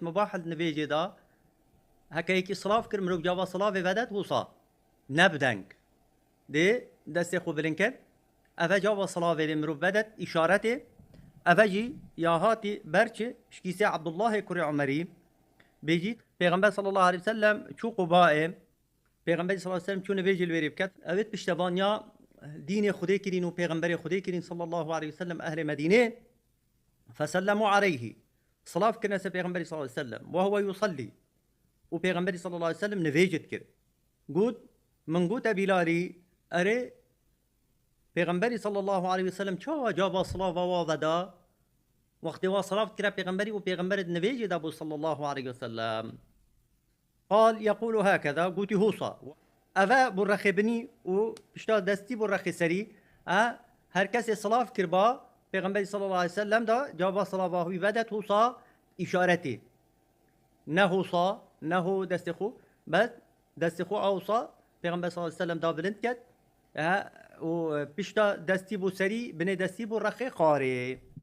مباح النبيجي دا هكا هيك صلاف كر مروف جابا صلاف بدت وصا نبدنك دي دستي خو بلنكن افا جابا صلاف مروف بدت اشارته افجي يا هاتي برشي شكيسي عبد الله كري عمري بيجي پیغمبر صلى الله عليه وسلم شو قبائه پیغمبر صلى الله عليه وسلم شو نبيجي الويري بكت اويت بشتبانيا دين خدي كرين وبيغمبر خدي كرين صلى الله عليه وسلم اهل مدينه فسلموا عليه صلاة كنا پیغمبر صلى الله عليه وسلم وهو يصلي وبيغمبر صلى الله عليه وسلم نفيجت كر قود من قوت بلالي اري پیغمبر صلى الله عليه وسلم شو جاب صلاة ووضدا وقت صلاة كرا پیغمبري وبيغمبر نفيجت ابو صلى الله عليه وسلم قال يقول هكذا قوتي هوصا افا برخي بني وبشتا دستي برخي سري هر کسی صلاة كربا پیغمبر صلى الله عليه وسلم دا جاب صلاة وهو بدت هوصا اشارتي نه هوصا نه دستخو بس دستخو اوصا پیغمبر صلى الله عليه وسلم دا بلند كد و بشتا دستي بو سري بني دستي بو رخي خاري